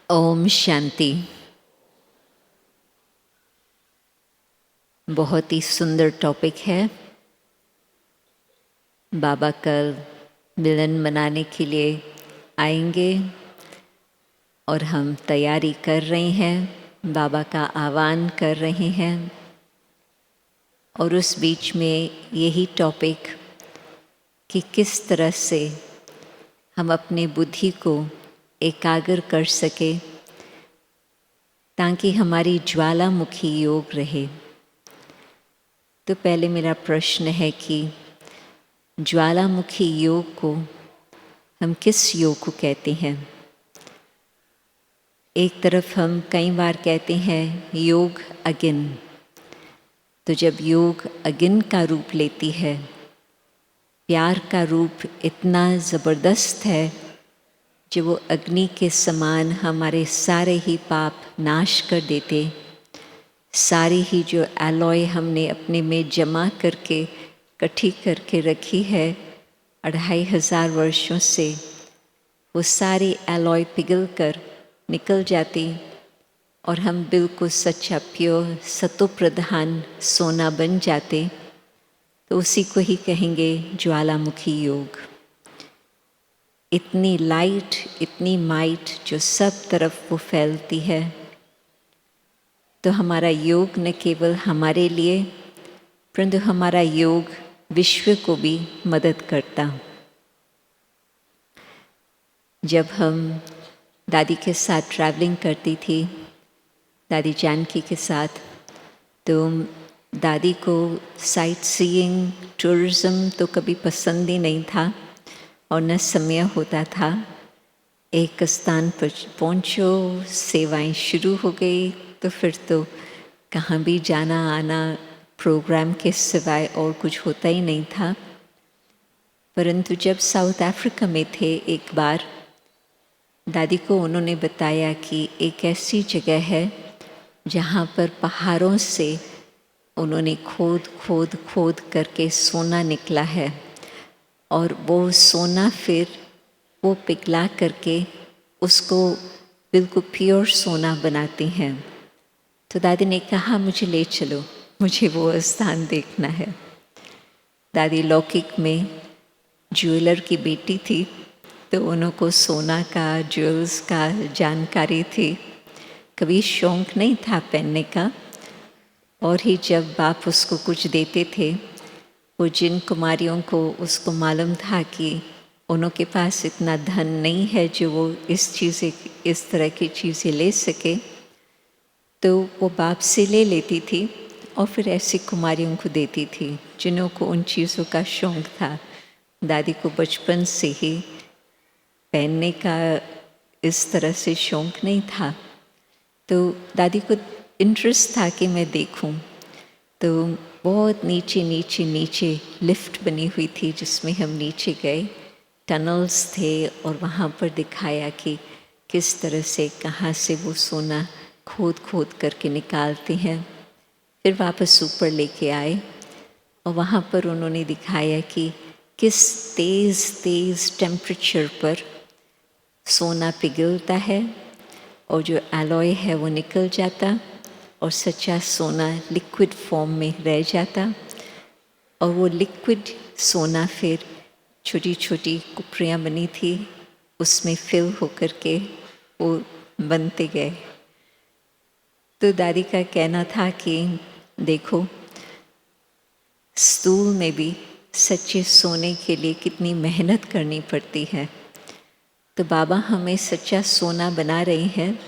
ओम शांति। बहुत ही सुंदर टॉपिक है। बाबा कल मिलन मनाने के लिए आएंगे और हम तैयारी कर रहे हैं, बाबा का आह्वान कर रहे हैं। और उस बीच में यही टॉपिक कि किस तरह से हम अपने बुद्धि को एकाग्र कर सके ताकि हमारी ज्वालामुखी योग रहे। तो पहले मेरा प्रश्न है कि ज्वालामुखी योग को हम किस योग को कहते हैं? एक तरफ हम कई बार कहते हैं योग अग्नि। तो जब योग अग्नि का रूप लेती है, प्यार का रूप इतना ज़बरदस्त है जो वो अग्नि के समान हमारे सारे ही पाप नाश कर देते। सारी ही जो एलॉय हमने अपने में जमा करके इकट्ठी करके रखी है 2500 वर्षों से, वो सारी एलॉय पिघल कर निकल जाती और हम बिल्कुल सच्चा प्योर सतो प्रधान सोना बन जाते। तो उसी को ही कहेंगे ज्वालामुखी योग। इतनी लाइट, इतनी माइट जो सब तरफ वो फैलती है। तो हमारा योग न केवल हमारे लिए परंतु हमारा योग विश्व को भी मदद करता। जब हम दादी के साथ ट्रैवलिंग करती थी, दादी जानकी के साथ, तो दादी को साइट सीइंग टूरिज़्म तो कभी पसंद ही नहीं था और न समय होता था। एक स्थान पर पहुँचो, सेवाएं शुरू हो गई, तो फिर तो कहाँ भी जाना आना प्रोग्राम के सिवाय और कुछ होता ही नहीं था। परंतु जब साउथ अफ्रीका में थे, एक बार दादी को उन्होंने बताया कि एक ऐसी जगह है जहाँ पर पहाड़ों से उन्होंने खोद खोद खोद करके सोना निकला है और वो सोना फिर वो पिघला करके उसको बिल्कुल प्योर सोना बनाते हैं। तो दादी ने कहा मुझे ले चलो, मुझे वो स्थान देखना है। दादी लौकिक में ज्वेलर की बेटी थी, तो उनको सोना का, ज्वेल्स का जानकारी थी। कभी शौक़ नहीं था पहनने का। और ही जब बाप उसको कुछ देते थे, वो जिन कुमारियों को उसको मालूम था कि उनके पास इतना धन नहीं है जो वो इस तरह की चीज़ें ले सके, तो वो बाप से ले लेती थी और फिर ऐसी कुमारियों को देती थी जिन्हों को उन चीज़ों का शौक़ था। दादी को बचपन से ही पहनने का इस तरह से शौक़ नहीं था, तो दादी को इंटरेस्ट था कि मैं देखूं। तो बहुत नीचे नीचे नीचे लिफ्ट बनी हुई थी जिसमें हम नीचे गए, टनल्स थे और वहाँ पर दिखाया कि किस तरह से कहाँ से वो सोना खोद खोद करके निकालते हैं। फिर वापस ऊपर लेके आए और वहाँ पर उन्होंने दिखाया कि किस तेज़ तेज़ टेम्परेचर पर सोना पिघलता है और जो एलॉय है वो निकल जाता और सच्चा सोना लिक्विड फॉर्म में रह जाता। और वो लिक्विड सोना फिर छोटी छोटी कुपड़ियाँ बनी थी, उसमें फिल होकर के वो बनते गए। तो दादी का कहना था कि देखो, स्थूल में भी सच्चे सोने के लिए कितनी मेहनत करनी पड़ती है। तो बाबा हमें सच्चा सोना बना रहे हैं,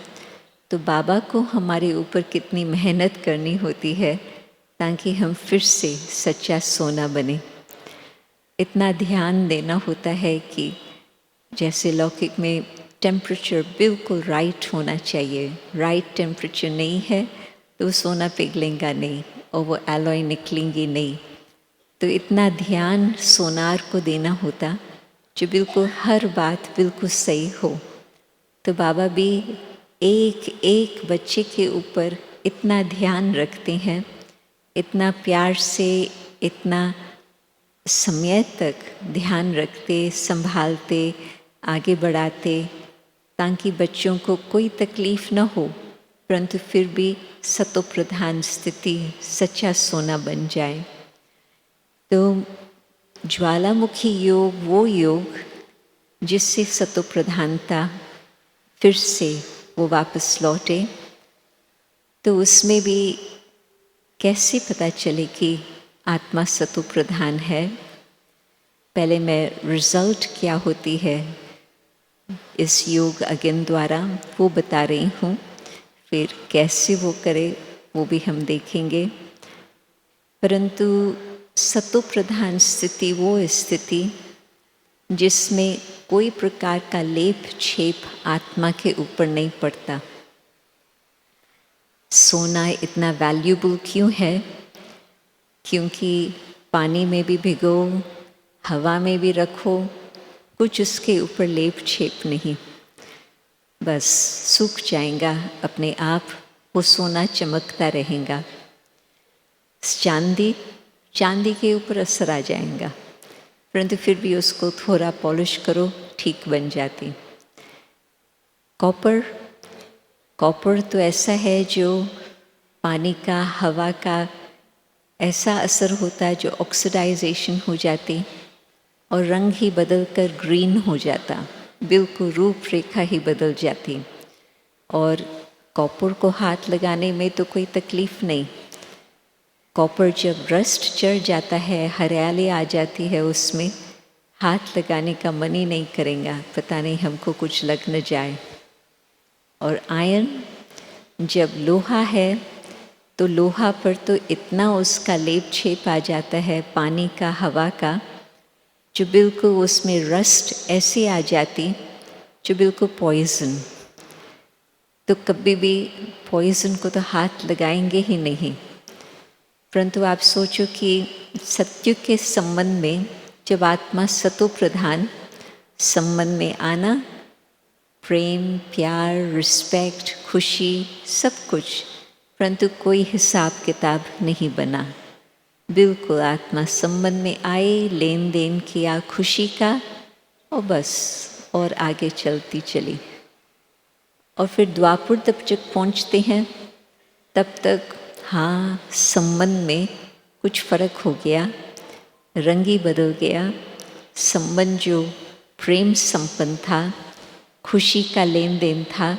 तो बाबा को हमारे ऊपर कितनी मेहनत करनी होती है ताकि हम फिर से सच्चा सोना बने। इतना ध्यान देना होता है कि जैसे लौकिक में टेम्परेचर बिल्कुल राइट होना चाहिए। राइट टेम्परेचर नहीं है तो सोना पिघलेगा नहीं और वो एलॉय निकलेंगी नहीं। तो इतना ध्यान सोनार को देना होता जो बिल्कुल हर बात बिल्कुल सही हो। तो बाबा भी एक एक बच्चे के ऊपर इतना ध्यान रखते हैं, इतना प्यार से, इतना समय तक ध्यान रखते, संभालते, आगे बढ़ाते ताकि बच्चों को कोई तकलीफ़ न हो, परंतु फिर भी सतो प्रधान स्थिति सच्चा सोना बन जाए। तो ज्वालामुखी योग वो योग जिससे सतो प्रधानता फिर से वो वापस लौटे। तो उसमें भी कैसे पता चले कि आत्मा सतो प्रधान है? पहले मैं रिजल्ट क्या होती है इस योग अज्ञान द्वारा वो बता रही हूँ, फिर कैसे वो करे वो भी हम देखेंगे। परंतु सतो प्रधान स्थिति वो स्थिति जिसमें कोई प्रकार का लेप छेप आत्मा के ऊपर नहीं पड़ता। सोना इतना वैल्यूबल क्यों है? क्योंकि पानी में भी भिगो, हवा में भी रखो, कुछ उसके ऊपर लेप छेप नहीं, बस सूख जाएगा अपने आप, वो सोना चमकता रहेगा। चांदी के ऊपर असर आ जाएगा, परंतु फिर भी उसको थोड़ा पॉलिश करो, ठीक बन जाती। कॉपर तो ऐसा है जो पानी का, हवा का ऐसा असर होता है जो ऑक्सीडाइजेशन हो जाती और रंग ही बदल कर ग्रीन हो जाता, बिल्कुल रूपरेखा ही बदल जाती। और कॉपर को हाथ लगाने में तो कोई तकलीफ़ नहीं। कॉपर जब रस्ट चढ़ जाता है, हरियाली आ जाती है, उसमें हाथ लगाने का मन ही नहीं करेगा, पता नहीं हमको कुछ लग न जाए। और आयरन जब लोहा है तो लोहा पर तो इतना उसका लेप छेप आ जाता है पानी का, हवा का, जो बिल्कुल उसमें रस्ट ऐसी आ जाती जो बिल्कुल पॉइज़न। तो कभी भी पॉइज़न को तो हाथ लगाएंगे ही नहीं। परंतु आप सोचो कि सत्युग के संबंध में जब आत्मा सतो प्रधान संबंध में आना, प्रेम, प्यार, रिस्पेक्ट, खुशी, सब कुछ, परंतु कोई हिसाब किताब नहीं बना। बिल्कुल आत्मा संबंध में आई, लेन देन किया खुशी का और बस, और आगे चलती चली। और फिर द्वापर तक जब पहुँचते हैं तब तक हाँ, संबंध में कुछ फर्क हो गया, रंग ही बदल गया। संबंध जो प्रेम संपन्न था, खुशी का लेन देन था,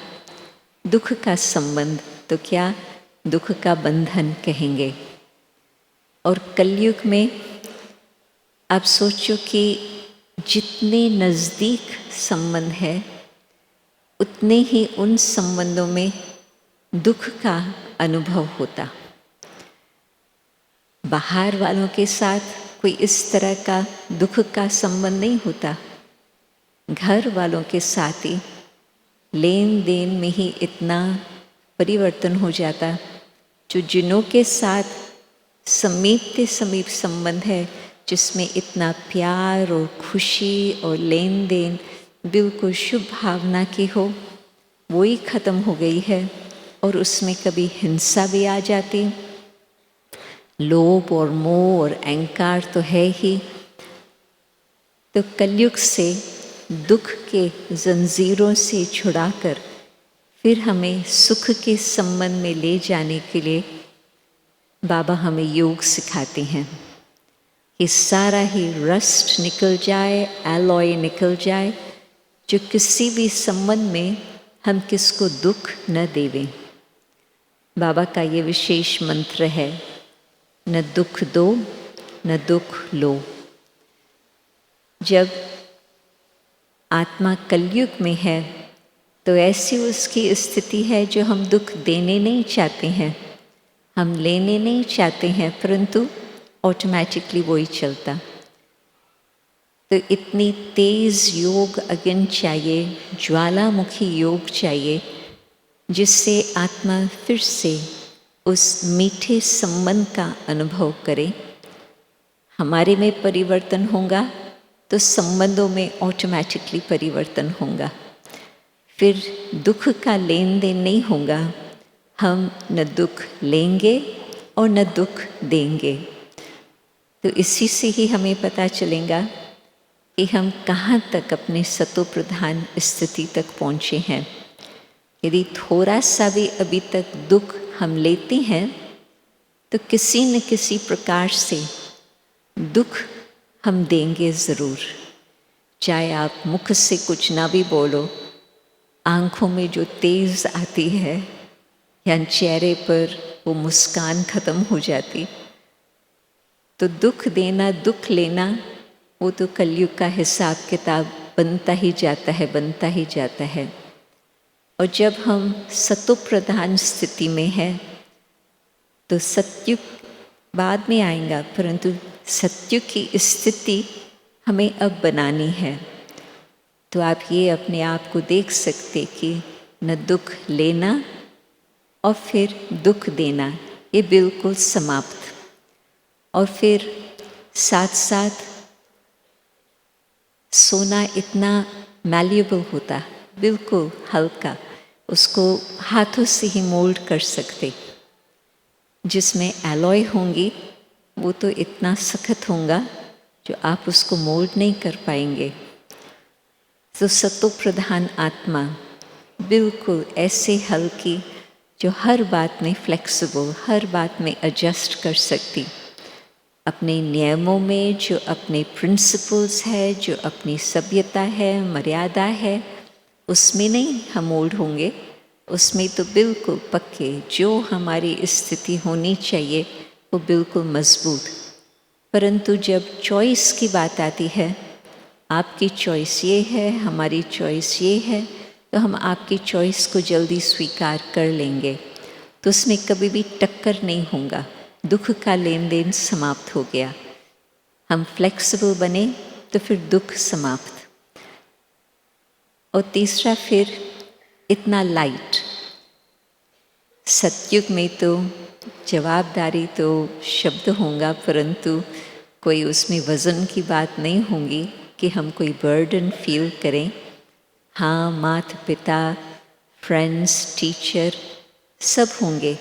दुख का संबंध तो क्या, दुख का बंधन कहेंगे। और कलयुग में आप सोचो कि जितने नज़दीक संबंध है उतने ही उन संबंधों में दुख का अनुभव होता। बाहर वालों के साथ कोई इस तरह का दुख का संबंध नहीं होता, घर वालों के साथ ही लेन देन में ही इतना परिवर्तन हो जाता, जो जिनों के साथ समीप संबंध है, जिसमें इतना प्यार और खुशी और लेन देन बिल्कुल शुभ भावना की हो, वो ही ख़त्म हो गई है। और उसमें कभी हिंसा भी आ जाती, लोभ और मोह और अहंकार तो है ही। तो कलयुग से दुख के जंजीरों से छुड़ाकर फिर हमें सुख के संबंध में ले जाने के लिए बाबा हमें योग सिखाते हैं कि सारा ही रस्ट निकल जाए, एलॉय निकल जाए, जो किसी भी संबंध में हम किसको दुख न देवें। बाबा का ये विशेष मंत्र है, न दुख दो न दुख लो। जब आत्मा कलयुग में है तो ऐसी उसकी स्थिति है जो हम दुख देने नहीं चाहते हैं, हम लेने नहीं चाहते हैं, परंतु ऑटोमेटिकली वो ही चलता। तो इतनी तेज योग अग्नि चाहिए, ज्वालामुखी योग चाहिए, जिससे आत्मा फिर से उस मीठे संबंध का अनुभव करे। हमारे में परिवर्तन होगा तो संबंधों में ऑटोमेटिकली परिवर्तन होगा। फिर दुख का लेन देन नहीं होगा, हम न दुख लेंगे और न दुख देंगे। तो इसी से ही हमें पता चलेगा कि हम कहाँ तक अपने सतो प्रधान स्थिति तक पहुँचे हैं। यदि थोड़ा सा भी अभी तक दुख हम लेते हैं तो किसी न किसी प्रकार से दुख हम देंगे ज़रूर। चाहे आप मुख से कुछ ना भी बोलो, आँखों में जो तेज़ आती है या चेहरे पर वो मुस्कान ख़त्म हो जाती, तो दुख देना, दुख लेना, वो तो कलयुग का हिसाब किताब बनता ही जाता है, बनता ही जाता है। और जब हम सतो प्रधान स्थिति में हैं तो सत्युग बाद में आएगा, परंतु सत्युग की स्थिति हमें अब बनानी है। तो आप ये अपने आप को देख सकते कि न दुख लेना और फिर दुख देना, ये बिल्कुल समाप्त। और फिर साथ साथ सोना इतना मैल्यूएबल होता, बिल्कुल हल्का, उसको हाथों से ही मोल्ड कर सकते। जिसमें एलॉय होंगी वो तो इतना सख्त होगा जो आप उसको मोल्ड नहीं कर पाएंगे। तो सतो प्रधान आत्मा बिल्कुल ऐसे हल्की जो हर बात में फ्लेक्सिबल, हर बात में एडजस्ट कर सकती, अपने नियमों में जो अपने प्रिंसिपल्स है, जो अपनी सभ्यता है, मर्यादा है, उसमें नहीं हम मोल्ड होंगे, उसमें तो बिल्कुल पक्के जो हमारी स्थिति होनी चाहिए वो बिल्कुल मजबूत। परंतु जब चॉइस की बात आती है, आपकी चॉइस ये है, हमारी चॉइस ये है, तो हम आपकी चॉइस को जल्दी स्वीकार कर लेंगे, तो उसमें कभी भी टक्कर नहीं होगा, दुख का लेन देन समाप्त हो गया। हम फ्लेक्सिबल बने तो फिर दुख समाप्त। और तीसरा फिर इतना लाइट। सतयुग में तो जवाबदारी तो शब्द होगा, परंतु कोई उसमें वज़न की बात नहीं होगी कि हम कोई बर्डन फील करें। हाँ, माता पिता, फ्रेंड्स, टीचर सब होंगे,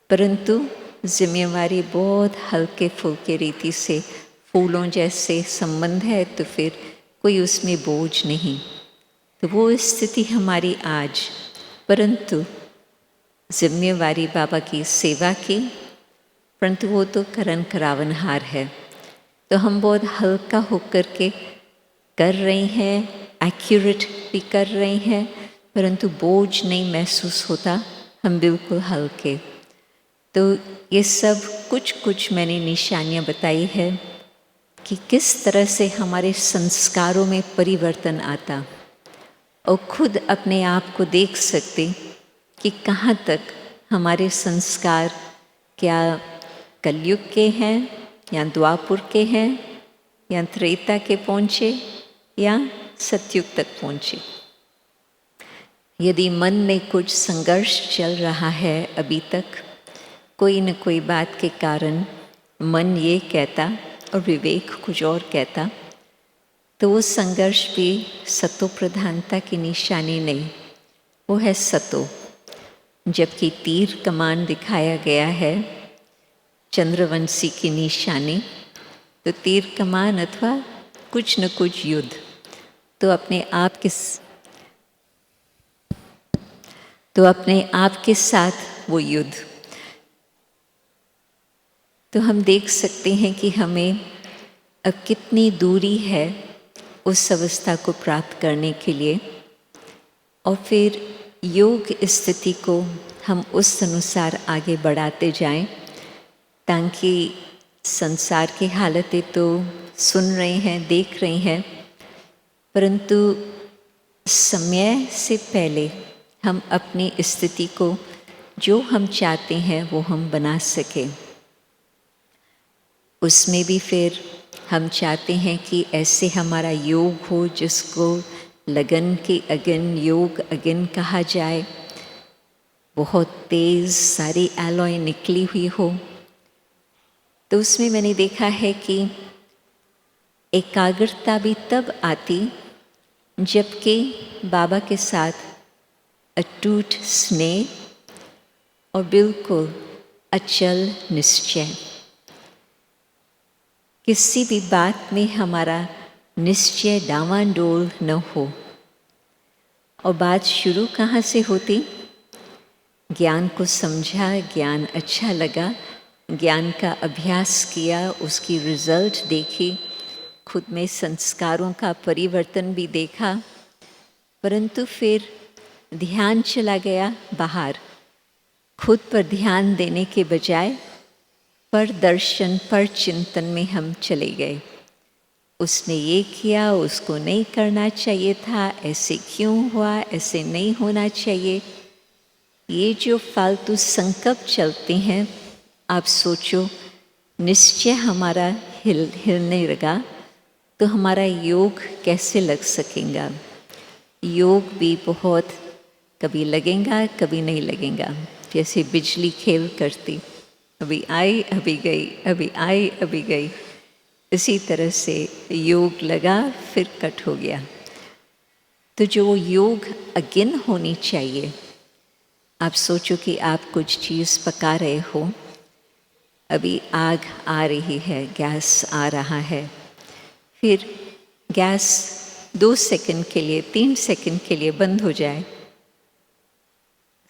परंतु जिम्मेवारी बहुत हल्के फुल्के रीति से, फूलों जैसे संबंध है, तो फिर कोई उसमें बोझ नहीं। तो वो स्थिति हमारी आज, परंतु जिम्मेवारी बाबा की सेवा की, परंतु वो तो करण करावनहार है, तो हम बहुत हल्का होकर के कर रहे हैं, एक्यूरेट भी कर रहे हैं, परंतु बोझ नहीं महसूस होता, हम बिल्कुल हल्के। तो ये सब कुछ मैंने निशानियाँ बताई है कि किस तरह से हमारे संस्कारों में परिवर्तन आता, और खुद अपने आप को देख सकते कि कहाँ तक हमारे संस्कार क्या कलयुग के हैं या द्वापुर के हैं या त्रेता के पहुँचे या सतयुग तक पहुँचे। यदि मन में कुछ संघर्ष चल रहा है अभी तक, कोई न कोई बात के कारण मन ये कहता और विवेक कुछ और कहता, तो वो संघर्ष भी सतो प्रधानता की निशानी नहीं, वो है सतो। जबकि तीर कमान दिखाया गया है चंद्रवंशी की निशानी, तो तीर कमान अथवा कुछ न कुछ युद्ध, तो अपने आप के साथ वो युद्ध। तो हम देख सकते हैं कि हमें अब कितनी दूरी है उस अवस्था को प्राप्त करने के लिए, और फिर योग स्थिति को हम उस अनुसार आगे बढ़ाते जाएं, ताकि संसार की हालतें तो सुन रहे हैं, देख रहे हैं, परंतु समय से पहले हम अपनी स्थिति को जो हम चाहते हैं वो हम बना सकें। उसमें भी फिर हम चाहते हैं कि ऐसे हमारा योग हो जिसको लगन के अगन, योग अगन कहा जाए, बहुत तेज़ सारी एलॉय निकली हुई हो। तो उसमें मैंने देखा है कि एकाग्रता भी तब आती जबकि बाबा के साथ अटूट स्नेह और बिल्कुल अचल निश्चय, किसी भी बात में हमारा निश्चय डावाडोल न हो। और बात शुरू कहाँ से होती? ज्ञान को समझा, ज्ञान अच्छा लगा, ज्ञान का अभ्यास किया, उसकी रिजल्ट देखी, खुद में संस्कारों का परिवर्तन भी देखा, परंतु फिर ध्यान चला गया बाहर। खुद पर ध्यान देने के बजाय पर दर्शन, पर चिंतन में हम चले गए। उसने ये किया, उसको नहीं करना चाहिए था, ऐसे क्यों हुआ, ऐसे नहीं होना चाहिए। ये जो फालतू संकल्प चलते हैं, आप सोचो, निश्चय हमारा हिलने लगा तो हमारा योग कैसे लग सकेगा? योग भी बहुत कभी लगेगा, कभी नहीं लगेगा, जैसे बिजली खेल करती, अभी आई अभी गई, अभी आई अभी गई। इसी तरह से योग लगा फिर कट हो गया। तो जो योग अगेन होनी चाहिए, आप सोचो कि आप कुछ चीज़ पका रहे हो, अभी आग आ रही है, गैस आ रहा है, फिर गैस 2 सेकंड के लिए, 3 सेकंड के लिए बंद हो जाए,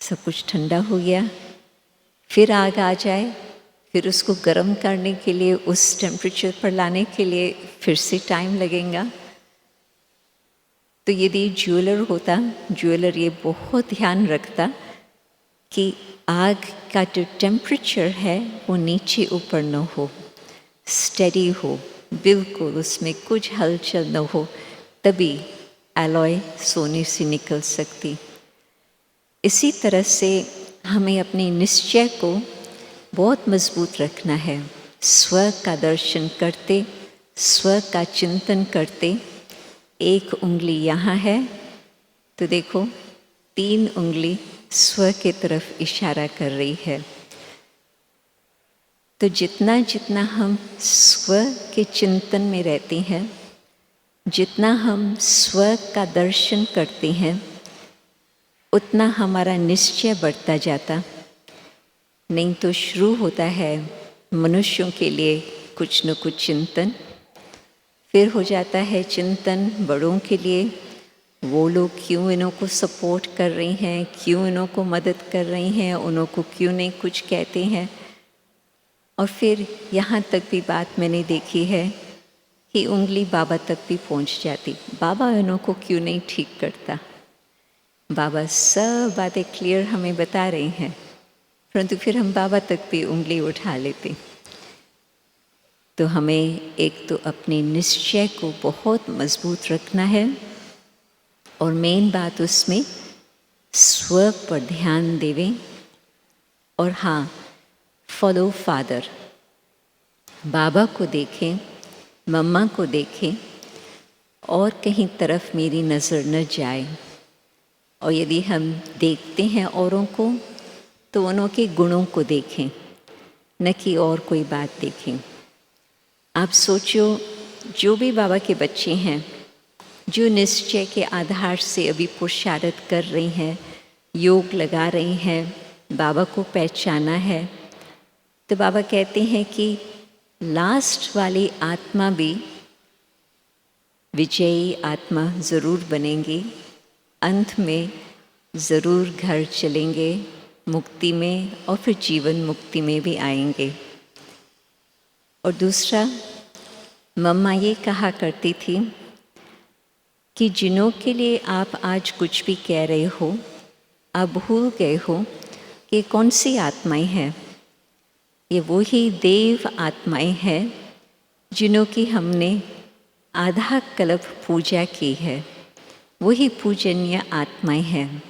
सब कुछ ठंडा हो गया, फिर आग आ जाए, फिर उसको गर्म करने के लिए, उस टेम्परेचर पर लाने के लिए फिर से टाइम लगेगा। तो यदि ज्वेलर होता, ज्वेलर ये बहुत ध्यान रखता कि आग का जो टेम्परेचर है वो नीचे ऊपर न हो, स्टेडी हो, बिल्कुल उसमें कुछ हलचल न हो, तभी एलॉय सोने से निकल सकती। इसी तरह से हमें अपने निश्चय को बहुत मजबूत रखना है। स्व का दर्शन करते, स्व का चिंतन करते, एक उंगली यहाँ है तो देखो 3 उंगली स्व के तरफ इशारा कर रही है। तो जितना जितना हम स्व के चिंतन में रहते हैं, जितना हम स्व का दर्शन करते हैं, उतना हमारा निश्चय बढ़ता जाता। नहीं तो शुरू होता है मनुष्यों के लिए कुछ न कुछ चिंतन, फिर हो जाता है चिंतन बड़ों के लिए, वो लोग क्यों इन्हों को सपोर्ट कर रही हैं, क्यों इन्हों को मदद कर रही हैं, उन्हों को क्यों नहीं कुछ कहते हैं। और फिर यहाँ तक भी बात मैंने देखी है कि उंगली बाबा तक भी पहुँच जाती, बाबा इन्हों को क्यों नहीं ठीक करता। बाबा सब बातें क्लियर हमें बता रहे हैं, परंतु फिर हम बाबा तक भी उंगली उठा लेते। तो हमें एक तो अपने निश्चय को बहुत मजबूत रखना है, और मेन बात उसमें स्व पर ध्यान देवें। और हाँ, फॉलो फादर, बाबा को देखें, मम्मा को देखें, और कहीं तरफ मेरी नज़र न जाए। और यदि हम देखते हैं औरों को, तो उन्हों के गुणों को देखें, न कि और कोई बात देखें। आप सोचो, जो भी बाबा के बच्चे हैं, जो निश्चय के आधार से अभी पुरुषार्थ कर रही हैं, योग लगा रही हैं, बाबा को पहचाना है, तो बाबा कहते हैं कि लास्ट वाली आत्मा भी विजयी आत्मा ज़रूर बनेंगी, अंत में ज़रूर घर चलेंगे मुक्ति में, और फिर जीवन मुक्ति में भी आएंगे। और दूसरा, मम्मा ये कहा करती थी कि जिनों के लिए आप आज कुछ भी कह रहे हो, आप भूल गए हो कि कौन सी आत्माएं हैं। ये वही देव आत्माएं हैं जिन्हों की हमने आधा कल्प पूजा की है, वही पूजनीय आत्माएं हैं।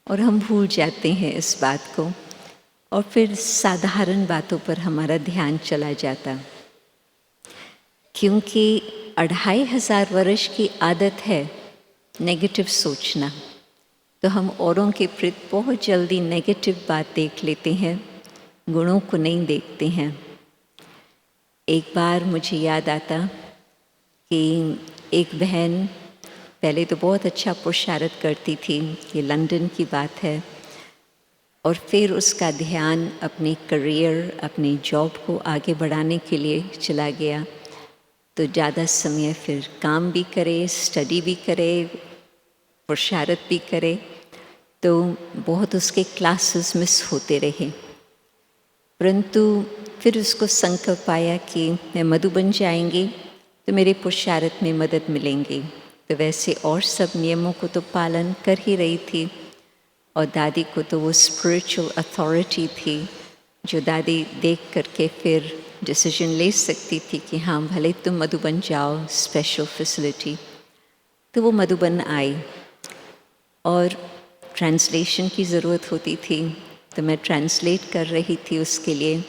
और हम भूल जाते हैं इस बात को, और फिर साधारण बातों पर हमारा ध्यान चला जाता, क्योंकि 2500 वर्ष की आदत है नेगेटिव सोचना। तो हम औरों के प्रति बहुत जल्दी नेगेटिव बात देख लेते हैं, गुणों को नहीं देखते हैं। एक बार मुझे याद आता कि एक बहन पहले तो बहुत अच्छा पुरुषार्थ करती थी, ये लंदन की बात है, और फिर उसका ध्यान अपने करियर, अपनी जॉब को आगे बढ़ाने के लिए चला गया। तो ज़्यादा समय फिर काम भी करे, स्टडी भी करे, पुरुषार्थ भी करे, तो बहुत उसके क्लासेस मिस होते रहे। परंतु फिर उसको संकल्प आया कि मैं मधुबन जाएंगी तो मेरे पुरुषार्थ में मदद मिलेंगी। तो वैसे और सब नियमों को तो पालन कर ही रही थी, और दादी को तो वो स्पिरिचुअल अथॉरिटी थी जो दादी देख करके फिर डिसीजन ले सकती थी कि हाँ भले तुम मधुबन जाओ, स्पेशल फैसिलिटी। तो वो मधुबन आई और ट्रांसलेशन की ज़रूरत होती थी, तो मैं ट्रांसलेट कर रही थी उसके लिए।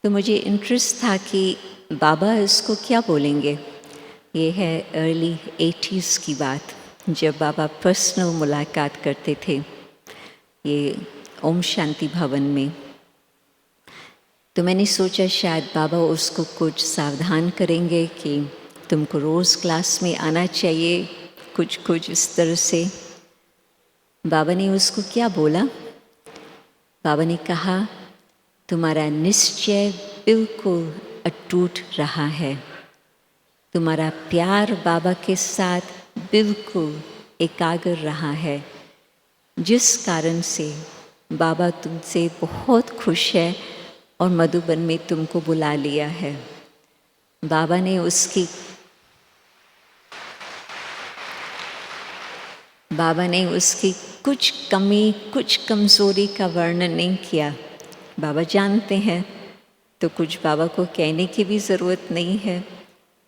तो मुझे इंटरेस्ट था कि बाबा इसको क्या बोलेंगे। ये है अर्ली 80s की बात, जब बाबा पर्सनल मुलाकात करते थे ये ओम शांति भवन में। तो मैंने सोचा शायद बाबा उसको कुछ सावधान करेंगे कि तुमको रोज़ क्लास में आना चाहिए, कुछ इस तरह से। बाबा ने उसको क्या बोला? बाबा ने कहा, तुम्हारा निश्चय बिल्कुल अटूट रहा है, तुम्हारा प्यार बाबा के साथ बिल्कुल एकाग्र रहा है, जिस कारण से बाबा तुमसे बहुत खुश है और मधुबन में तुमको बुला लिया है। बाबा ने उसकी कुछ कमी, कुछ कमज़ोरी का वर्णन नहीं किया। बाबा जानते हैं, तो कुछ बाबा को कहने की भी ज़रूरत नहीं है।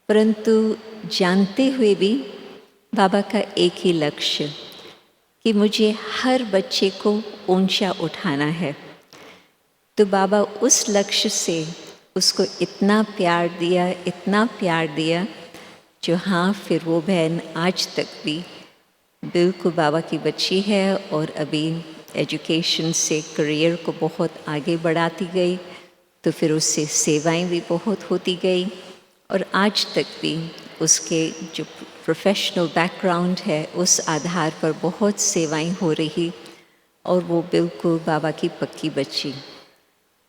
परंतु जानते हुए भी बाबा का एक ही लक्ष्य कि मुझे हर बच्चे को ऊंचा उठाना है। तो बाबा उस लक्ष्य से उसको इतना प्यार दिया जो हाँ फिर वो बहन आज तक भी बिल्कुल बाबा की बच्ची है और अभी एजुकेशन से करियर को बहुत आगे बढ़ाती गई। तो फिर उससे सेवाएं भी बहुत होती गई और आज तक भी उसके जो प्रोफेशनल बैकग्राउंड है उस आधार पर बहुत सेवाएं हो रही, और वो बिल्कुल बाबा की पक्की बच्ची।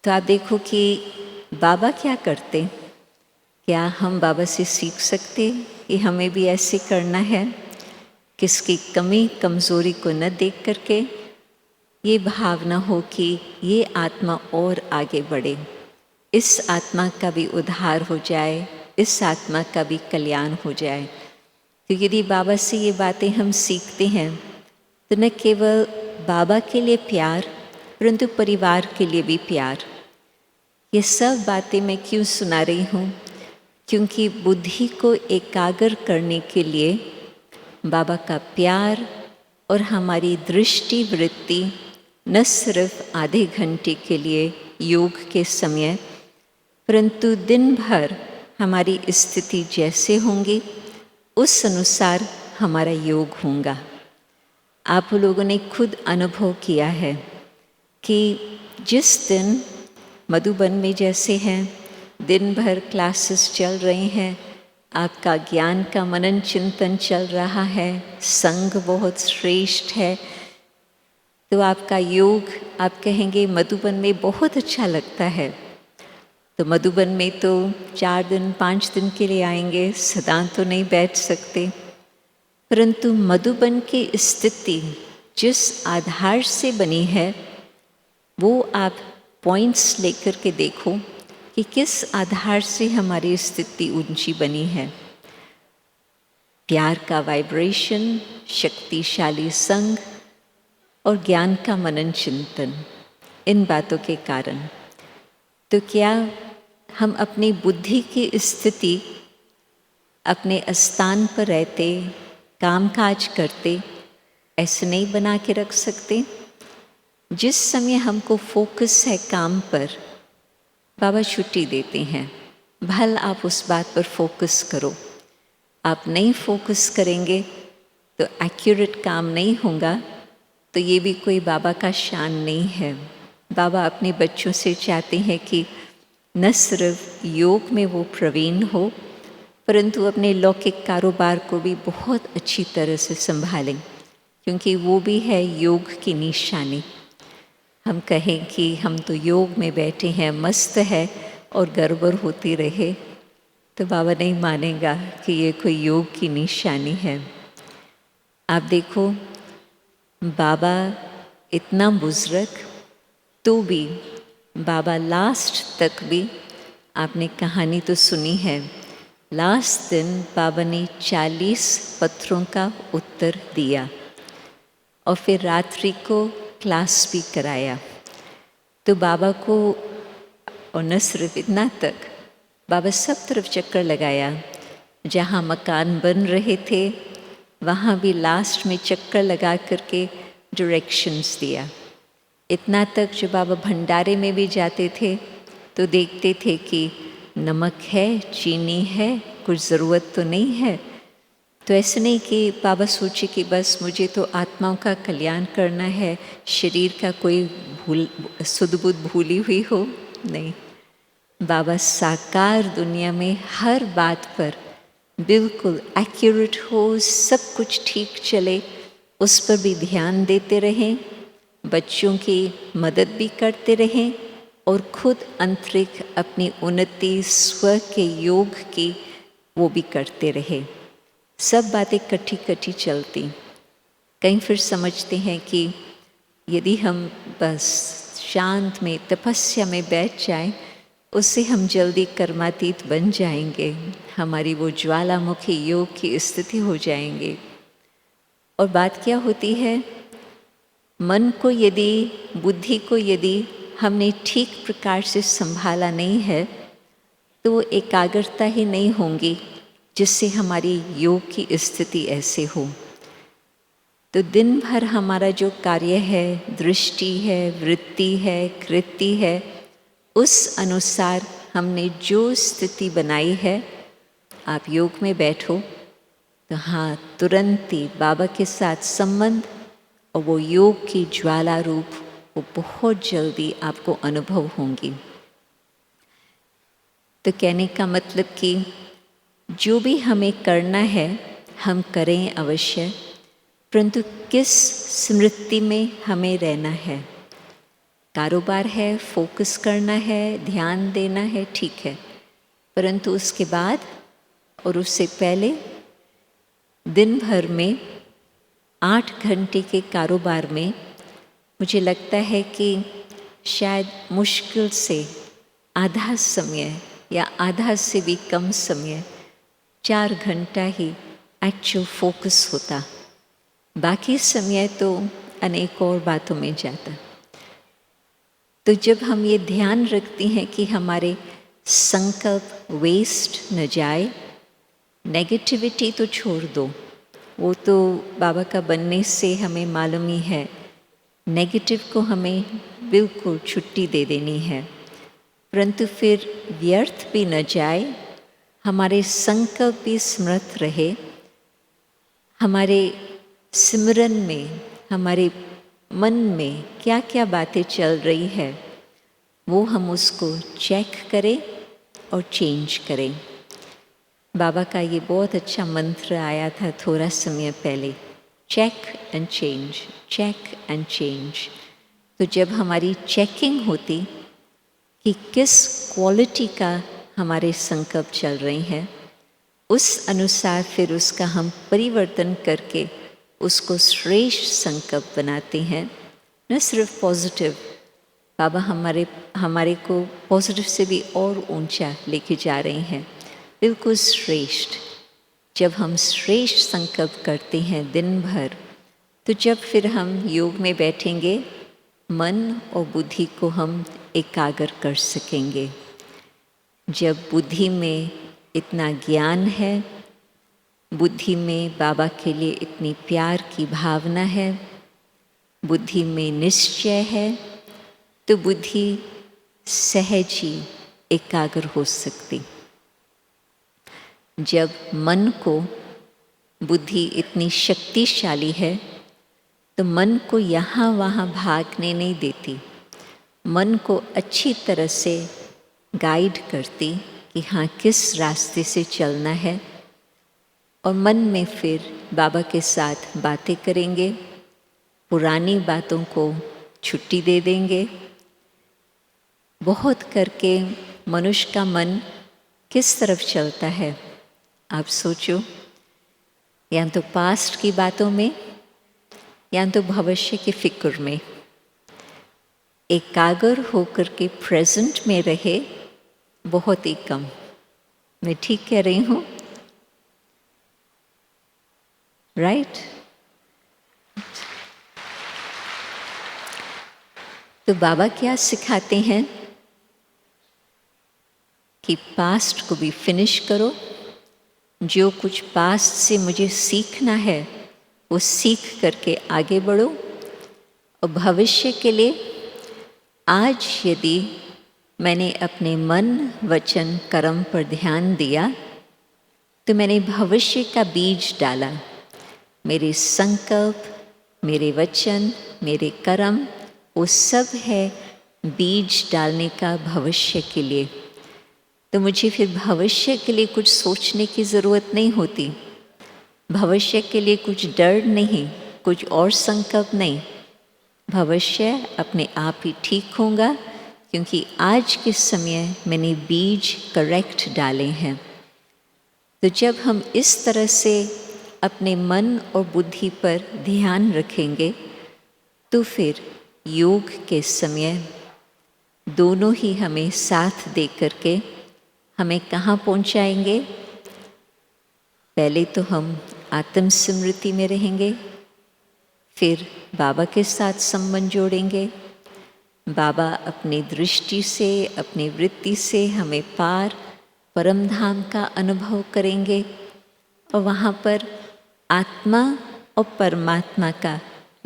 तो आप देखो कि बाबा क्या करते, क्या हम बाबा से सीख सकते कि हमें भी ऐसे करना है, किसकी कमी कमज़ोरी को न देख करके ये भावना हो कि ये आत्मा और आगे बढ़े, इस आत्मा का भी उद्धार हो जाए, इस आत्मा का भी कल्याण हो जाए। तो यदि बाबा से ये बातें हम सीखते हैं तो न केवल बाबा के लिए प्यार परंतु परिवार के लिए भी प्यार। ये सब बातें मैं क्यों सुना रही हूँ? क्योंकि बुद्धि को एकाग्र करने के लिए बाबा का प्यार और हमारी दृष्टि वृत्ति न सिर्फ आधे घंटे के लिए योग के समय, परंतु दिन भर हमारी स्थिति जैसे होंगी उस अनुसार हमारा योग होगा। आप लोगों ने खुद अनुभव किया है कि जिस दिन मधुबन में जैसे हैं, दिन भर क्लासेस चल रहे हैं, आपका ज्ञान का मनन चिंतन चल रहा है, संग बहुत श्रेष्ठ है, तो आपका योग आप कहेंगे मधुबन में बहुत अच्छा लगता है। तो मधुबन में तो 4 दिन 5 दिन के लिए आएंगे, सदा तो नहीं बैठ सकते। परंतु मधुबन की स्थिति जिस आधार से बनी है वो आप पॉइंट्स लेकर के देखो कि किस आधार से हमारी स्थिति ऊंची बनी है। प्यार का वाइब्रेशन, शक्तिशाली संग और ज्ञान का मनन चिंतन, इन बातों के कारण। तो क्या हम अपनी बुद्धि की स्थिति अपने स्थान पर रहते, काम काज करते, ऐसे नहीं बना के रख सकते? जिस समय हमको फोकस है काम पर, बाबा छुट्टी देते हैं, भल आप उस बात पर फोकस करो। आप नहीं फोकस करेंगे तो एक्यूरेट काम नहीं होगा, तो ये भी कोई बाबा का शान नहीं है। बाबा अपने बच्चों से चाहते हैं कि न सिर्फ योग में वो प्रवीण हो, परंतु अपने लौकिक कारोबार को भी बहुत अच्छी तरह से संभालें, क्योंकि वो भी है योग की निशानी। हम कहें कि हम तो योग में बैठे हैं, मस्त है, और गड़बड़ होती रहे, तो बाबा नहीं मानेगा कि ये कोई योग की निशानी है। आप देखो, बाबा इतना बुजुर्ग तो भी बाबा लास्ट तक भी, आपने कहानी तो सुनी है, लास्ट दिन बाबा ने 40 पत्रों का उत्तर दिया और फिर रात्रि को क्लास भी कराया। तो बाबा को, और न सिर्फ इतना तक, बाबा सब तरफ चक्कर लगाया, जहाँ मकान बन रहे थे वहाँ भी लास्ट में चक्कर लगा करके डायरेक्शंस दिया। इतना तक जो बाबा भंडारे में भी जाते थे तो देखते थे कि नमक है, चीनी है, कुछ ज़रूरत तो नहीं है। तो ऐसे नहीं कि बाबा सोचे कि बस मुझे तो आत्माओं का कल्याण करना है, शरीर का कोई सुध बुध भूली हुई हो, नहीं। बाबा साकार दुनिया में हर बात पर बिल्कुल एक्यूरेट हो, सब कुछ ठीक चले, उस पर भी ध्यान देते रहें, बच्चों की मदद भी करते रहें और खुद आंतरिक अपनी उन्नति स्व के योग की वो भी करते रहे। सब बातें कट्ठी कट्ठी चलती। कहीं फिर समझते हैं कि यदि हम बस शांत में तपस्या में बैठ जाएं, उससे हम जल्दी कर्मातीत बन जाएंगे, हमारी वो ज्वालामुखी योग की स्थिति हो जाएंगे। और बात क्या होती है, मन को यदि, बुद्धि को यदि हमने ठीक प्रकार से संभाला नहीं है तो वो एकाग्रता ही नहीं होंगी जिससे हमारी योग की स्थिति ऐसे हो। तो दिन भर हमारा जो कार्य है, दृष्टि है, वृत्ति है, कृति है, उस अनुसार हमने जो स्थिति बनाई है, आप योग में बैठो तो हाँ, तुरंत ही बाबा के साथ संबंध और वो योग की ज्वाला रूप वो बहुत जल्दी आपको अनुभव होंगी। तो कहने का मतलब कि जो भी हमें करना है हम करें अवश्य, परंतु किस स्मृति में हमें रहना है। कारोबार है, फोकस करना है, ध्यान देना है, ठीक है, परंतु उसके बाद और उससे पहले दिन भर में 8 घंटे के कारोबार में मुझे लगता है कि शायद मुश्किल से आधा समय या आधा से भी कम समय 4 घंटा ही एक्चुअल फोकस होता, बाकी समय तो अनेक और बातों में जाता। तो जब हम ये ध्यान रखते हैं कि हमारे संकल्प वेस्ट न जाए, नेगेटिविटी तो छोड़ दो, वो तो बाबा का बनने से हमें मालूम ही है, नेगेटिव को हमें बिल्कुल छुट्टी दे देनी है, परंतु फिर व्यर्थ भी न जाए, हमारे संकल्प भी स्मृत रहे, हमारे सिमरन में, हमारे मन में क्या क्या बातें चल रही है वो हम उसको चेक करें और चेंज करें। बाबा का ये बहुत अच्छा मंत्र आया था थोड़ा समय पहले, check and change, check and change. तो जब हमारी चेकिंग होती कि किस क्वालिटी का हमारे संकल्प चल रहे हैं, उस अनुसार फिर उसका हम परिवर्तन करके उसको श्रेष्ठ संकल्प बनाते हैं। न सिर्फ पॉजिटिव, बाबा हमारे को पॉजिटिव से भी और ऊंचा लेके जा रहे हैं, बिल्कुल श्रेष्ठ। जब हम श्रेष्ठ संकल्प करते हैं दिन भर, तो जब फिर हम योग में बैठेंगे, मन और बुद्धि को हम एकाग्र कर सकेंगे। जब बुद्धि में इतना ज्ञान है, बुद्धि में बाबा के लिए इतनी प्यार की भावना है, बुद्धि में निश्चय है, तो बुद्धि सहज ही एकाग्र हो सकती। जब मन को बुद्धि इतनी शक्तिशाली है तो मन को यहाँ वहाँ भागने नहीं देती, मन को अच्छी तरह से गाइड करती कि हाँ किस रास्ते से चलना है, और मन में फिर बाबा के साथ बातें करेंगे, पुरानी बातों को छुट्टी दे देंगे। बहुत करके मनुष्य का मन किस तरफ चलता है? आप सोचो, या तो पास्ट की बातों में या तो भविष्य की फिक्र में। एकाग्र होकर के प्रेजेंट में रहे बहुत ही कम। मैं ठीक कह रही हूँ? राइट? तो बाबा क्या सिखाते हैं कि पास्ट को भी फिनिश करो। जो कुछ पास्ट से मुझे सीखना है वो सीख करके आगे बढ़ो, और भविष्य के लिए आज यदि मैंने अपने मन, वचन, कर्म पर ध्यान दिया तो मैंने भविष्य का बीज डाला। मेरे संकल्प, मेरे वचन, मेरे कर्म, वो सब है बीज डालने का भविष्य के लिए। तो मुझे फिर भविष्य के लिए कुछ सोचने की ज़रूरत नहीं होती, भविष्य के लिए कुछ डर नहीं, कुछ और संकल्प नहीं। भविष्य अपने आप ही ठीक होगा, क्योंकि आज के समय मैंने बीज करेक्ट डाले हैं। तो जब हम इस तरह से अपने मन और बुद्धि पर ध्यान रखेंगे तो फिर योग के समय दोनों ही हमें साथ दे करके हमें कहाँ पहुँचाएंगे? पहले तो हम आत्म स्मृति में रहेंगे, फिर बाबा के साथ संबंध जोड़ेंगे। बाबा अपनी दृष्टि से, अपनी वृत्ति से हमें पार परम धाम का अनुभव करेंगे, और वहाँ पर आत्मा और परमात्मा का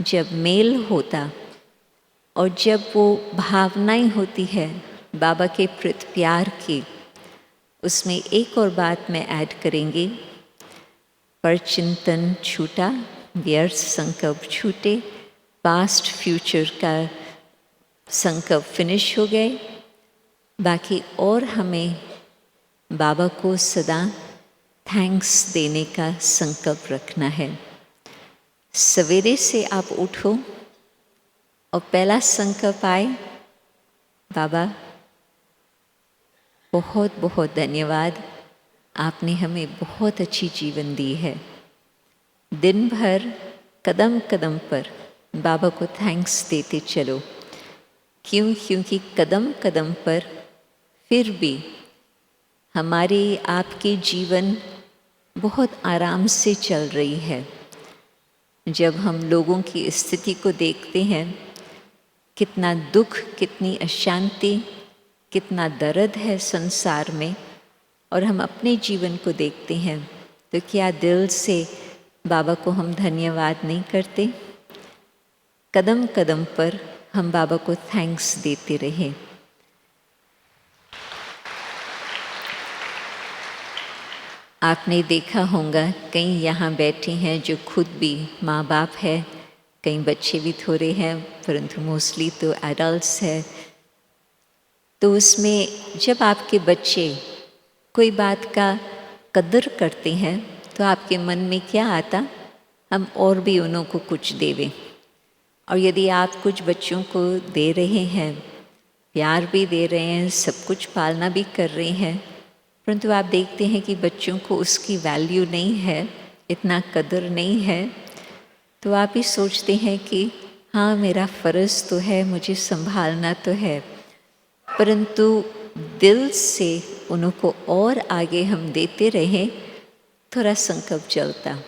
जब मेल होता और जब वो भावनाएं होती है बाबा के प्रति प्यार की, उसमें एक और बात मैं ऐड करेंगी, पर चिंतन छूटा, व्यर्थ संकल्प छूटे, पास्ट फ्यूचर का संकल्प फिनिश हो गए। बाकी और हमें बाबा को सदा थैंक्स देने का संकल्प रखना है। सवेरे से आप उठो और पहला संकल्प आए, बाबा बहुत बहुत धन्यवाद, आपने हमें बहुत अच्छी जीवन दी है। दिन भर कदम कदम पर बाबा को थैंक्स देते चलो। क्यों? क्योंकि कदम कदम पर फिर भी हमारी आपकी जीवन बहुत आराम से चल रही है। जब हम लोगों की स्थिति को देखते हैं, कितना दुख, कितनी अशांति, कितना दर्द है संसार में, और हम अपने जीवन को देखते हैं, तो क्या दिल से बाबा को हम धन्यवाद नहीं करते? कदम कदम पर हम बाबा को थैंक्स देते रहें। आपने देखा होगा कई यहाँ बैठे हैं जो खुद भी माँ बाप है, कई बच्चे भी थोड़े हैं, परंतु मोस्टली तो एडल्ट्स है। तो उसमें जब आपके बच्चे कोई बात का कदर करते हैं तो आपके मन में क्या आता? हम और भी उन्हों को कुछ देवें। और यदि आप कुछ बच्चों को दे रहे हैं, प्यार भी दे रहे हैं, सब कुछ पालना भी कर रहे हैं, परंतु आप देखते हैं कि बच्चों को उसकी वैल्यू नहीं है, इतना कदर नहीं है, तो आप ही सोचते हैं कि हाँ मेरा फ़र्ज़ तो है, मुझे संभालना तो है, परंतु दिल से उनको और आगे हम देते रहें, थोड़ा संकल्प चलता।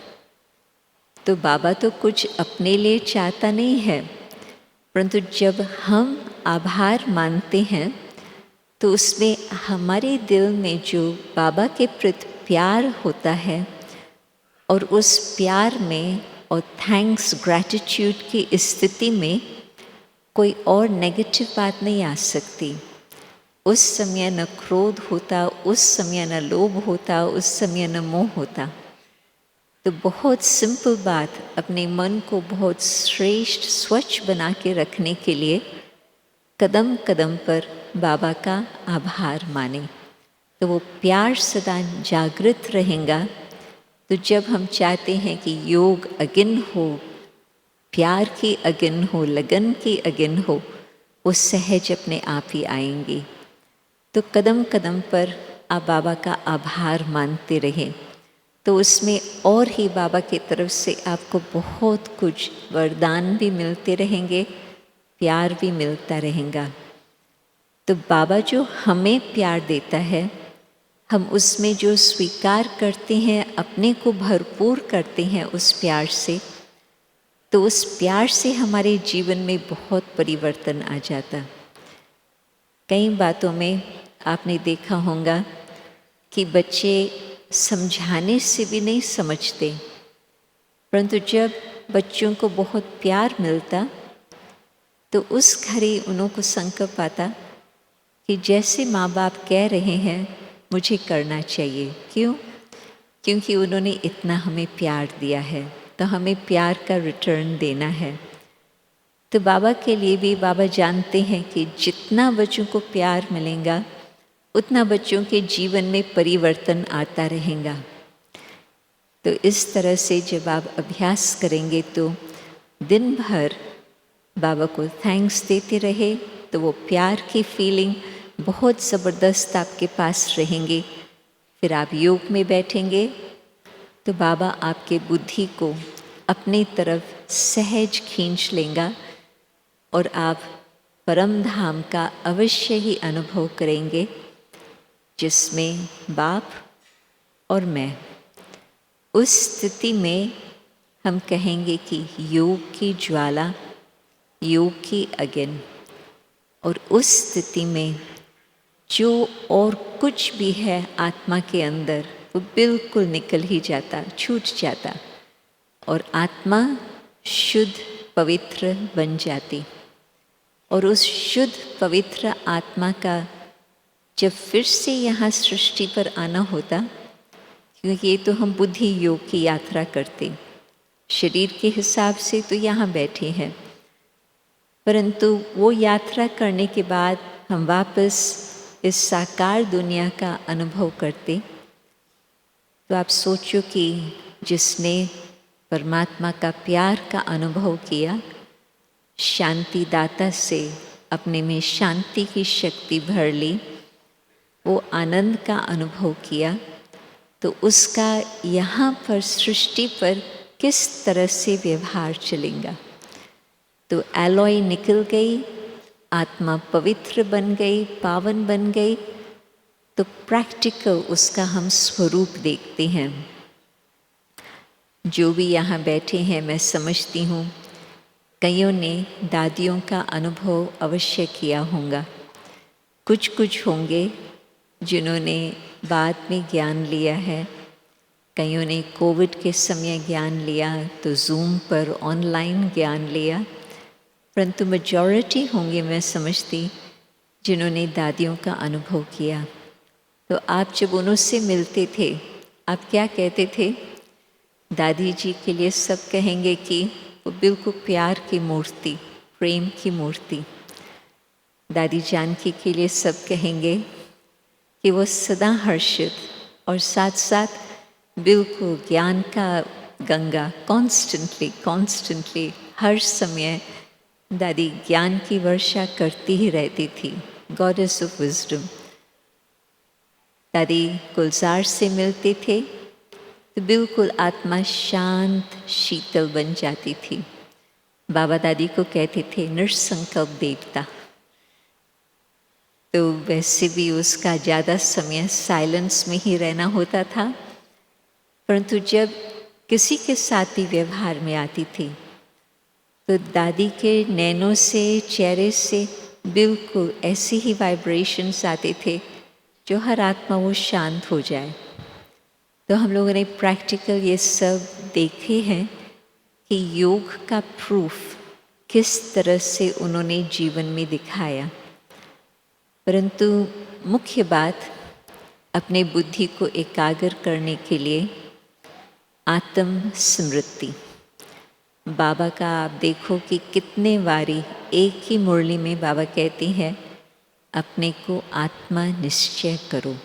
तो बाबा तो कुछ अपने लिए चाहता नहीं है, परंतु जब हम आभार मानते हैं तो उसमें हमारे दिल में जो बाबा के प्रति प्यार होता है, और उस प्यार में और थैंक्स, ग्रैटिट्यूड की स्थिति में कोई और नेगेटिव बात नहीं आ सकती। उस समय न क्रोध होता, उस समय न लोभ होता, उस समय न मोह होता। तो बहुत सिंपल बात, अपने मन को बहुत श्रेष्ठ, स्वच्छ बना के रखने के लिए कदम कदम पर बाबा का आभार माने, तो वो प्यार सदा जागृत रहेगा। तो जब हम चाहते हैं कि योग अगिन हो, प्यार की अगिन हो, लगन की अगिन हो, वो सहज अपने आप ही आएंगी। तो कदम कदम पर आप बाबा का आभार मानते रहें, तो उसमें और ही बाबा की तरफ से आपको बहुत कुछ वरदान भी मिलते रहेंगे, प्यार भी मिलता रहेगा। तो बाबा जो हमें प्यार देता है, हम उसमें जो स्वीकार करते हैं, अपने को भरपूर करते हैं उस प्यार से, तो उस प्यार से हमारे जीवन में बहुत परिवर्तन आ जाता। कई बातों में आपने देखा होगा कि बच्चे समझाने से भी नहीं समझते, परंतु जब बच्चों को बहुत प्यार मिलता तो उस घड़ी उन्हों को संकल्प आता कि जैसे माँ बाप कह रहे हैं मुझे करना चाहिए। क्यों? क्योंकि उन्होंने इतना हमें प्यार दिया है, तो हमें प्यार का रिटर्न देना है। तो बाबा के लिए भी बाबा जानते हैं कि जितना बच्चों को प्यार मिलेगा उतना बच्चों के जीवन में परिवर्तन आता रहेगा। तो इस तरह से जब आप अभ्यास करेंगे तो दिन भर बाबा को थैंक्स देते रहे, तो वो प्यार की फीलिंग बहुत ज़बरदस्त आपके पास रहेंगे। फिर आप योग में बैठेंगे तो बाबा आपके बुद्धि को अपनी तरफ सहज खींच लेगा और आप परम धाम का अवश्य ही अनुभव करेंगे, जिसमें बाप और मैं। उस स्थिति में हम कहेंगे कि योग की ज्वाला, योग की अग्नि, और उस स्थिति में जो और कुछ भी है आत्मा के अंदर वो बिल्कुल निकल ही जाता, छूट जाता, और आत्मा शुद्ध पवित्र बन जाती। और उस शुद्ध पवित्र आत्मा का जब फिर से यहाँ सृष्टि पर आना होता, क्योंकि ये तो हम बुद्धि योग की यात्रा करते, शरीर के हिसाब से तो यहाँ बैठे हैं, परंतु वो यात्रा करने के बाद हम वापस इस साकार दुनिया का अनुभव करते। तो आप सोचो कि जिसने परमात्मा का प्यार का अनुभव किया, शांति दाता से अपने में शांति की शक्ति भर ली, वो आनंद का अनुभव किया, तो उसका यहाँ पर सृष्टि पर किस तरह से व्यवहार चलेगा। तो एलॉय निकल गई, आत्मा पवित्र बन गई, पावन बन गई, तो प्रैक्टिकल उसका हम स्वरूप देखते हैं। जो भी यहाँ बैठे हैं, मैं समझती हूँ कईयों ने दादियों का अनुभव अवश्य किया होगा। कुछ होंगे जिन्होंने बाद में ज्ञान लिया है, कईयों ने कोविड के समय ज्ञान लिया, तो जूम पर ऑनलाइन ज्ञान लिया, परंतु मेजॉरिटी होंगे मैं समझती जिन्होंने दादियों का अनुभव किया। तो आप जब उनसे मिलते थे, आप क्या कहते थे? दादी जी के लिए सब कहेंगे कि वो बिल्कुल प्यार की मूर्ति, प्रेम की मूर्ति। दादी जानकी के लिए सब कहेंगे कि वो सदा हर्षित और साथ साथ बिल्कुल ज्ञान का गंगा, कॉन्स्टेंटली हर समय दादी ज्ञान की वर्षा करती ही रहती थी, गॉडेस ऑफ विजडम। दादी गुलजार से मिलते थे तो बिल्कुल आत्मा शांत शीतल बन जाती थी। बाबा दादी को कहते थे निरसंकल्प देवता। तो वैसे भी उसका ज़्यादा समय साइलेंस में ही रहना होता था, परंतु जब किसी के साथ भी व्यवहार में आती थी तो दादी के नैनों से, चेहरे से बिल्कुल ऐसे ही वाइब्रेशंस आते थे जो हर आत्मा वो शांत हो जाए। तो हम लोगों ने प्रैक्टिकल ये सब देखे हैं कि योग का प्रूफ किस तरह से उन्होंने जीवन में दिखाया। परंतु मुख्य बात, अपने बुद्धि को एकाग्र करने के लिए आत्म स्मृति। बाबा का आप देखो कि कितने बारी एक ही मुरली में बाबा कहते हैं अपने को आत्मा निश्चय करो।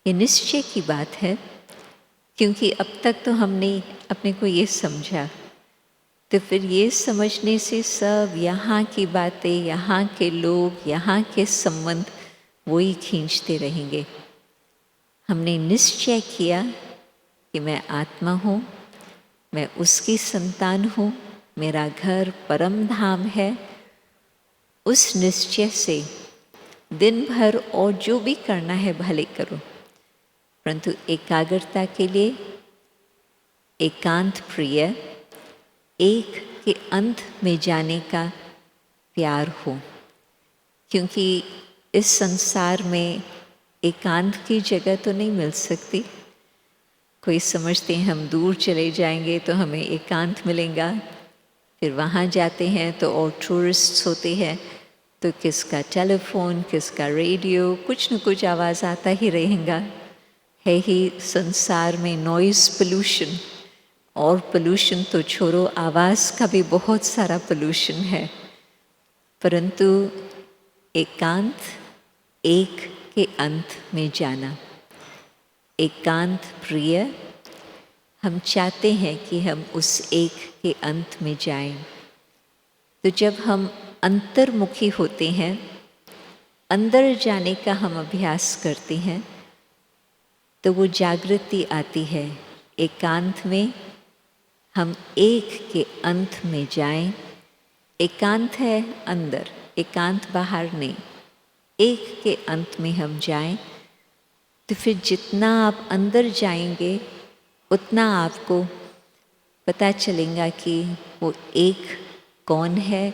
ये निश्चय की बात है, क्योंकि अब तक तो हमने अपने को ये समझा, तो फिर ये समझने से सब यहाँ की बातें, यहाँ के लोग, यहाँ के संबंध वही खींचते रहेंगे। हमने निश्चय किया कि मैं आत्मा हूँ, मैं उसकी संतान हूँ, मेरा घर परम धाम है। उस निश्चय से दिन भर और जो भी करना है भले करो, परंतु एकाग्रता के लिए एकांत प्रिय, एक के अंत में जाने का प्यार हो। क्योंकि इस संसार में एकांत की जगह तो नहीं मिल सकती। कोई समझते हैं हम दूर चले जाएंगे तो हमें एकांत मिलेगा, फिर वहाँ जाते हैं तो और टूरिस्ट्स होते हैं, तो किसका टेलीफोन, किसका रेडियो, कुछ न कुछ आवाज़ आता ही रहेगा। है ही संसार में नॉइज़ पोल्यूशन, और पोल्यूशन तो छोड़ो, आवाज़ का भी बहुत सारा पोल्यूशन है। परंतु एकांत, एक के अंत में जाना, एकांत प्रिय, हम चाहते हैं कि हम उस एक के अंत में जाएं। तो जब हम अंतर्मुखी होते हैं, अंदर जाने का हम अभ्यास करते हैं, तो वो जागृति आती है। एकांत में हम एक के अंत में जाएं। एकांत है अंदर, एकांत बाहर नहीं। एक के अंत में हम जाएं, तो फिर जितना आप अंदर जाएंगे उतना आपको पता चलेगा कि वो एक कौन है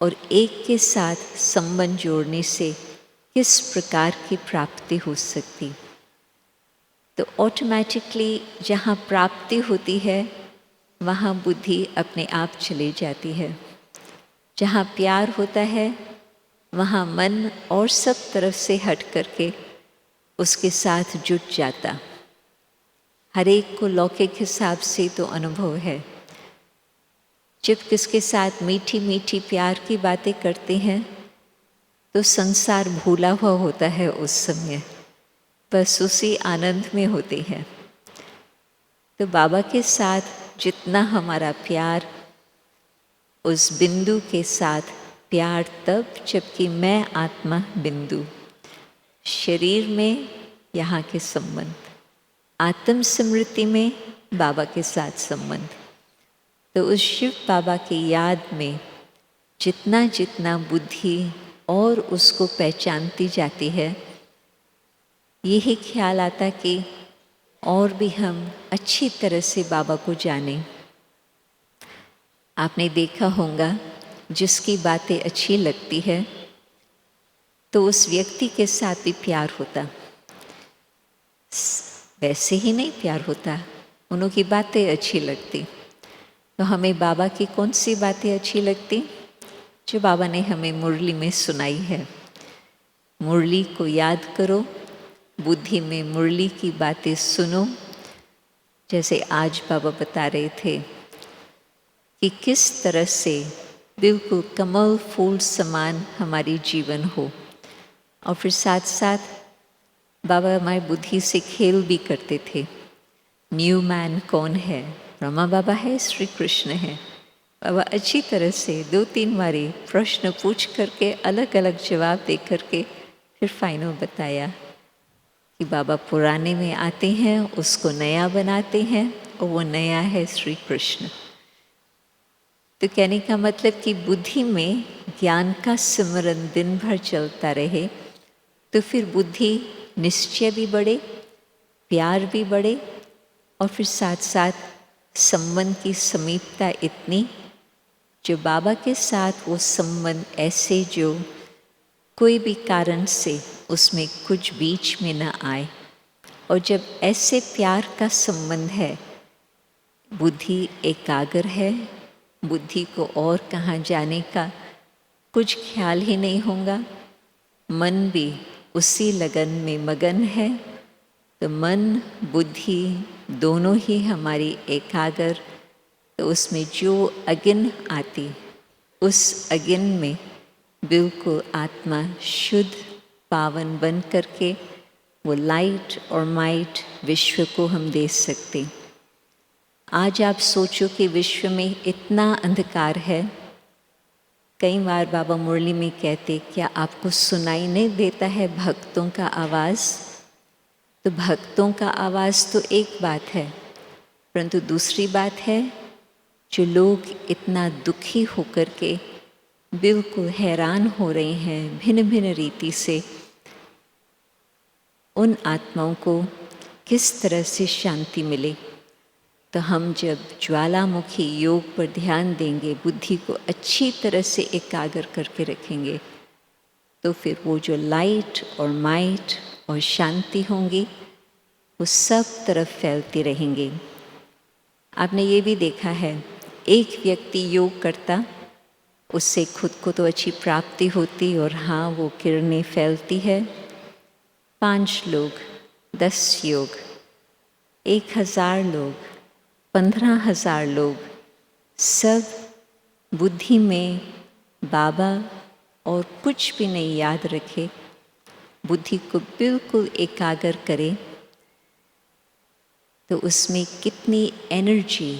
और एक के साथ संबंध जोड़ने से किस प्रकार की प्राप्ति हो सकती। तो ऑटोमेटिकली जहाँ प्राप्ति होती है वहाँ बुद्धि अपने आप चली जाती है। जहाँ प्यार होता है वहाँ मन और सब तरफ से हट करके उसके साथ जुट जाता। हर एक को लौकिक हिसाब से तो अनुभव है। जब किसके साथ मीठी मीठी प्यार की बातें करते हैं तो संसार भूला हुआ होता है उस समय, बस उसी आनंद में होते हैं। तो बाबा के साथ जितना हमारा प्यार, उस बिंदु के साथ प्यार तब जबकि मैं आत्मा बिंदु, शरीर में यहाँ के संबंध, आत्म स्मृति में बाबा के साथ संबंध। तो उस शिव बाबा की याद में जितना जितना बुद्धि और उसको पहचानती जाती है, यही ख्याल आता कि और भी हम अच्छी तरह से बाबा को जानें। आपने देखा होगा जिसकी बातें अच्छी लगती है तो उस व्यक्ति के साथ भी प्यार होता, वैसे ही नहीं प्यार होता, उनकी बातें अच्छी लगती। तो हमें बाबा की कौन सी बातें अच्छी लगती? जो बाबा ने हमें मुरली में सुनाई है। मुरली को याद करो, बुद्धि में मुरली की बातें सुनो। जैसे आज बाबा बता रहे थे कि किस तरह से बिल्कुल कमल फूल समान हमारी जीवन हो, और फिर साथ साथ बाबा हमारी बुद्धि से खेल भी करते थे। न्यू मैन कौन है? ब्रह्मा बाबा है, श्री कृष्ण है। बाबा अच्छी तरह से 2-3 बारी प्रश्न पूछ करके अलग अलग जवाब दे करके फिर फाइनल बताया कि बाबा पुराने में आते हैं, उसको नया बनाते हैं, और वो नया है श्री कृष्ण। तो कहने का मतलब कि बुद्धि में ज्ञान का सिमरन दिन भर चलता रहे, तो फिर बुद्धि निश्चय भी बढ़े, प्यार भी बढ़े, और फिर साथ साथ संबंध की समीपता इतनी, जो बाबा के साथ वो संबंध ऐसे जो कोई भी कारण से उसमें कुछ बीच में न आए। और जब ऐसे प्यार का संबंध है, बुद्धि एकाग्र है, बुद्धि को और कहाँ जाने का कुछ ख्याल ही नहीं होगा, मन भी उसी लगन में मगन है। तो मन बुद्धि दोनों ही हमारी एकाग्र, तो उसमें जो अगिन आती, उस अगिन में बिल्कुल आत्मा शुद्ध पावन बन करके वो लाइट और माइट विश्व को हम दे सकते। आज आप सोचो कि विश्व में इतना अंधकार है। कई बार बाबा मुरली में कहते, क्या आपको सुनाई नहीं देता है भक्तों का आवाज़? तो भक्तों का आवाज़ तो एक बात है, परंतु दूसरी बात है जो लोग इतना दुखी होकर के बिल्कुल हैरान हो रहे हैं भिन्न भिन्न रीति से, उन आत्माओं को किस तरह से शांति मिले। तो हम जब ज्वालामुखी योग पर ध्यान देंगे, बुद्धि को अच्छी तरह से एकाग्र करके रखेंगे, तो फिर वो जो लाइट और माइट और शांति होंगी वो सब तरफ फैलती रहेंगी। आपने ये भी देखा है, एक व्यक्ति योग करता, उससे खुद को तो अच्छी प्राप्ति होती और हाँ वो किरणें फैलती है। 5 लोग, 10 योग, 1000 लोग, 15,000 लोग, सब बुद्धि में बाबा और कुछ भी नहीं याद रखे, बुद्धि को बिल्कुल एकाग्र करे, तो उसमें कितनी एनर्जी,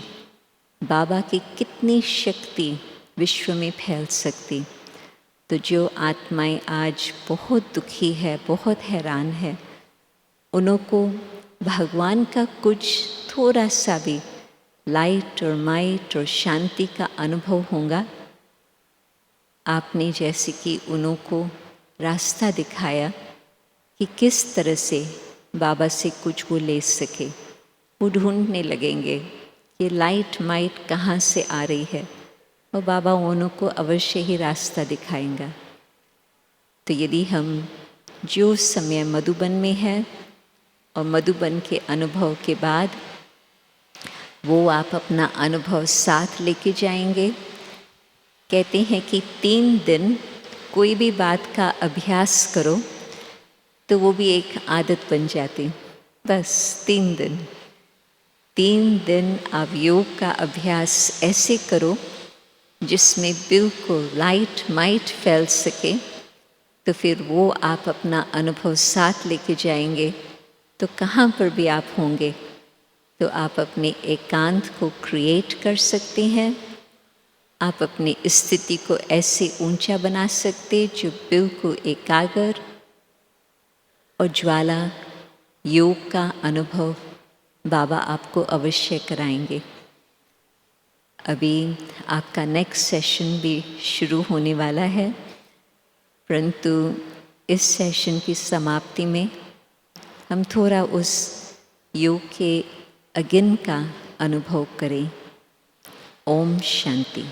बाबा की कितनी शक्ति विश्व में फैल सकती। तो जो आत्माएं आज बहुत दुखी है, बहुत हैरान है, उनको भगवान का कुछ थोड़ा सा भी लाइट और माइट और शांति का अनुभव होगा। आपने जैसे कि उनको रास्ता दिखाया कि किस तरह से बाबा से कुछ वो ले सके, वो ढूंढने लगेंगे कि लाइट माइट कहाँ से आ रही है, और बाबा उनको अवश्य ही रास्ता दिखाएंगा। तो यदि हम जो समय मधुबन में है और मधुबन के अनुभव के बाद वो आप अपना अनुभव साथ लेके जाएंगे। कहते हैं कि 3 दिन कोई भी बात का अभ्यास करो तो वो भी एक आदत बन जाती। बस 3 दिन, 3 दिन आप योग का अभ्यास ऐसे करो जिसमें बिल्कुल लाइट माइट फैल सके, तो फिर वो आप अपना अनुभव साथ लेके जाएंगे। तो कहाँ पर भी आप होंगे तो आप अपने एकांत को क्रिएट कर सकते हैं। आप अपनी स्थिति को ऐसे ऊंचा बना सकते जो बिल्कुल एकाग्र और ज्वाला योग का अनुभव बाबा आपको अवश्य कराएंगे। अभी आपका नेक्स्ट सेशन भी शुरू होने वाला है, परंतु इस सेशन की समाप्ति में हम थोड़ा उस योग के अगिन का अनुभव करें। ओम शांति।